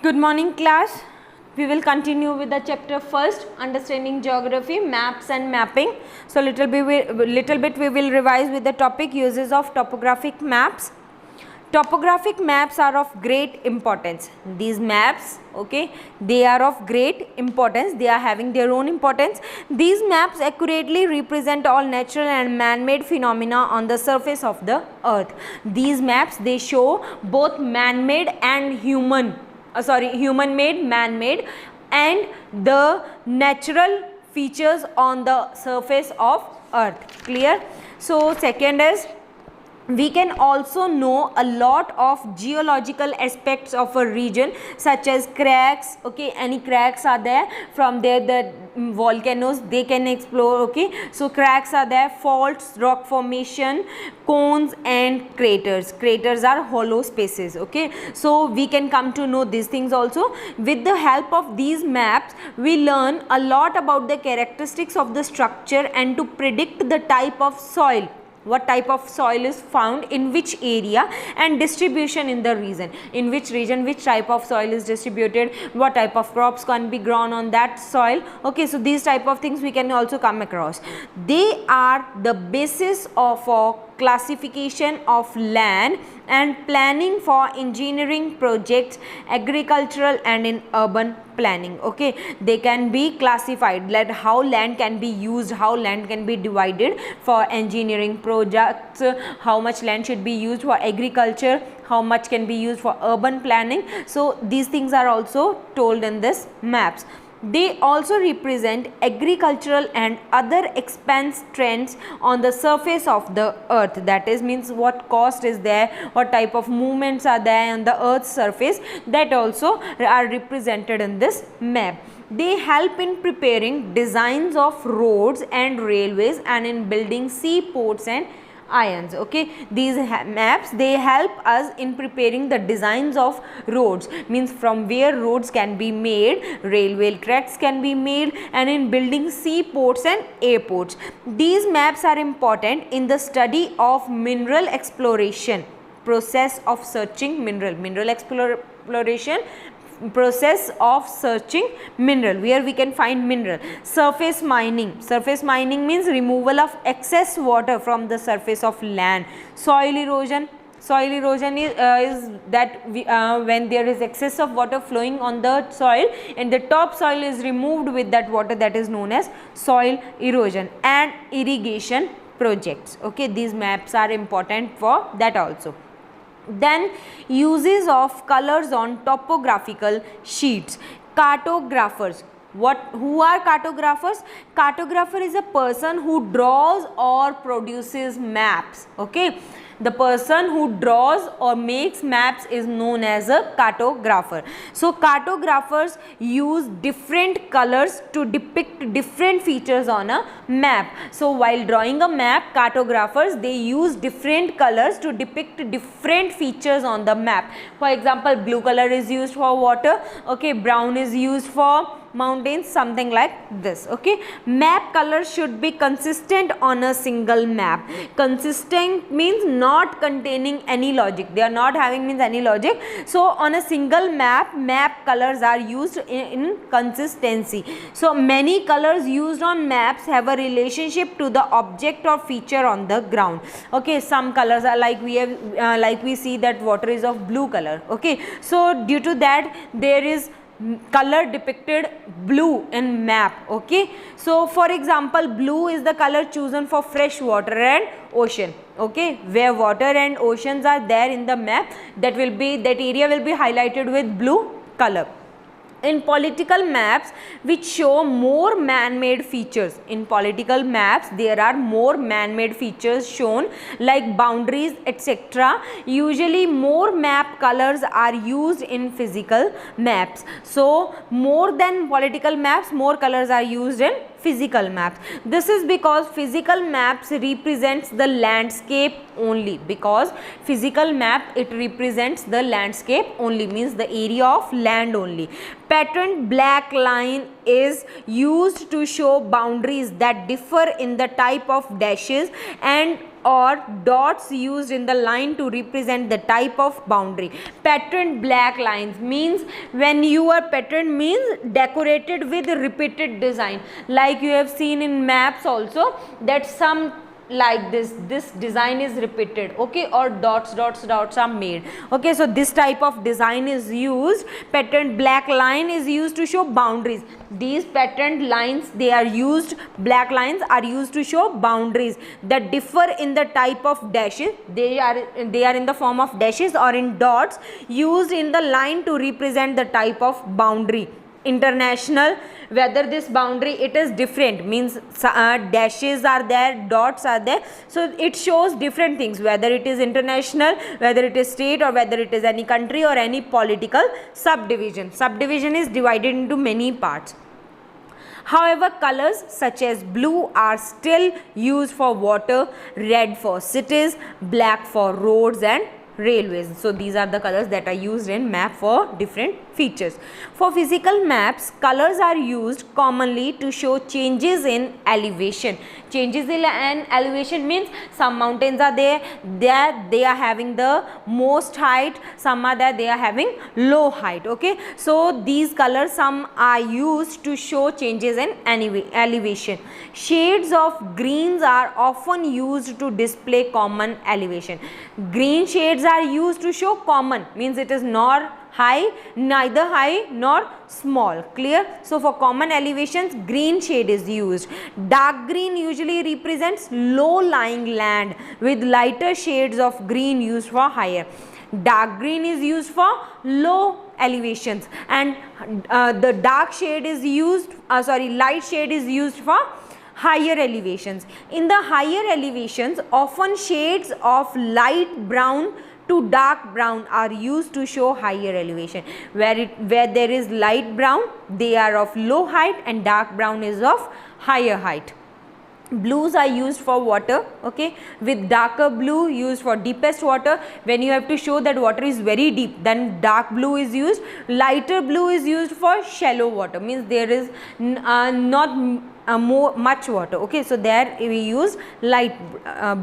Good morning class. We will continue with the chapter first, understanding geography, maps and mapping. So little bit we will revise with the topic uses of topographic maps. Topographic maps are of great importance. These maps, okay, they are of great importance. They are having their own importance. These maps accurately represent all natural and man-made phenomena on the surface of the earth. These maps, they show both man-made and human-made, man-made and the natural features on the surface of earth. Clear? So second is, we can also know a lot of geological aspects of a region, such as cracks, okay, any cracks are there, from there the volcanoes they can explore, okay, so cracks are there, faults, rock formation, cones and craters. Craters are hollow spaces, okay, so we can come to know these things also. With the help of these maps, we learn a lot about the characteristics of the structure and to predict the type of soil, what type of soil is found in which area and distribution in the region, in which region which type of soil is distributed, what type of crops can be grown on that soil, okay, so these type of things we can also come across. They are the basis of a classification of land and planning for engineering projects, agricultural and in urban planning, okay, they can be classified, like how land can be used, how land can be divided for engineering projects, how much land should be used for agriculture, how much can be used for urban planning. So these things are also told in this maps. They also represent agricultural and other expense trends on the surface of the earth, that is means what cost is there, what type of movements are there on the earth's surface, that also are represented in this map. They help in preparing designs of roads and railways and in building seaports and ions, okay, these maps they help us in preparing the designs of roads, means from where roads can be made, railway tracks can be made, and in building seaports and airports. These maps are important in the study of mineral exploration, process of searching mineral exploration, process of searching mineral, where we can find mineral. Surface mining means removal of excess water from the surface of land. Soil erosion is that when there is excess of water flowing on the soil and the top soil is removed with that water, that is known as soil erosion. And irrigation projects, okay, these maps are important for that also. Then uses of colors on topographical sheets. Cartographers. Who are cartographers? Cartographer is a person who draws or produces maps, okay. The person who draws or makes maps is known as a cartographer. So cartographers use different colors to depict different features on a map. So while drawing a map, cartographers they use different colors to depict different features on the map. For example, blue color is used for water, okay, brown is used for mountains, something like this, okay. Map colors should be consistent on a single map. Consistent means not containing any logic, they are not having means any logic. So on a single map colors are used in consistency. So many colors used on maps have a relationship to the object or feature on the ground, okay. Some colors are like we see that water is of blue color, okay, so due to that there is color depicted blue in map, okay. So for example, blue is the color chosen for fresh water and ocean, okay, where water and oceans are there in the map, that area will be highlighted with blue color. In political maps which show more man-made features, in political maps there are more man-made features shown like boundaries, etc. Usually more map colors are used in physical maps. So more than political maps, more colors are used in physical maps. This is because physical maps represents the landscape only, because physical map it represents the landscape only, means the area of land only. Patterned black line is used to show boundaries that differ in the type of dashes and or dots used in the line to represent the type of boundary. Patterned black lines means when your pattern means decorated with repeated design, like you have seen in maps also, that some like this design is repeated, okay, or dots are made, okay. So this type of design is used. Patterned black line is used to show boundaries. These patterned lines, they are used, black lines are used to show boundaries that differ in the type of dashes. They are in the form of dashes or in dots used in the line to represent the type of boundary. International, whether this boundary it is different, means dashes are there, dots are there, so it shows different things, whether it is international, whether it is state, or whether it is any country or any political subdivision. Subdivision is divided into many parts. However, colors such as blue are still used for water, red for cities, black for roads and railways. So these are the colors that are used in map for different features. For physical maps, colors are used commonly to show changes in elevation. Changes in elevation means some mountains are there, they are having the most height, some are there, they are having low height, okay. So these colors, some are used to show changes in elevation. Shades of greens are often used to display common elevation. Green shades are used to show common, means it is nor high, neither high nor small, clear. So for common elevations, green shade is used. Dark green usually represents low lying land, with lighter shades of green used for higher. Dark green is used for low elevations, and the dark shade is used, light shade is used for higher elevations. In the higher elevations, often shades of light brown to dark brown are used to show higher elevation. Where there is light brown, they are of low height, and dark brown is of higher height. Blues are used for water, okay, with darker blue used for deepest water. When you have to show that water is very deep, then dark blue is used. Lighter blue is used for shallow water, means there is not much water, okay. So there we use light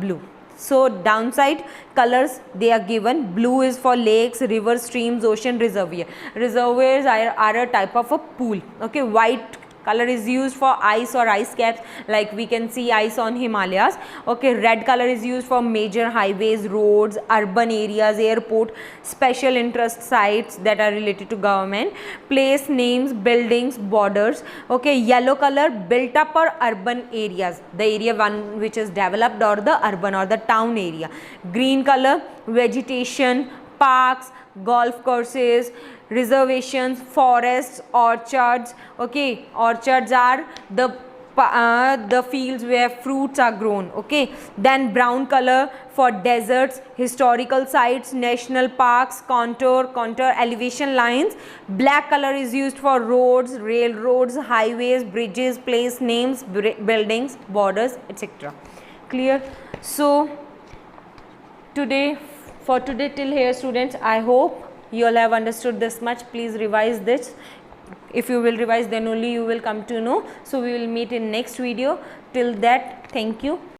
blue. So downside colors, they are given. Blue is for lakes, rivers, streams, ocean, reservoir. Reservoirs are a type of a pool, okay. White color is used for ice or ice caps, like we can see ice on Himalayas, okay. Red color is used for major highways, roads, urban areas, airport, special interest sites that are related to government, place names, buildings, borders, okay. Yellow color, built up or urban areas, the area one which is developed, or the urban or the town area. Green color, vegetation, parks, golf courses, reservations, forests, orchards, okay. Orchards are the fields where fruits are grown, okay. Then brown color for deserts, historical sites, national parks, contour elevation lines. Black color is used for roads, railroads, highways, bridges, place names, buildings, borders, etc. Clear? So for today till here, students, I hope you all have understood this much. Please revise this. If you will revise, then only you will come to know. So we will meet in next video. Till that, thank you.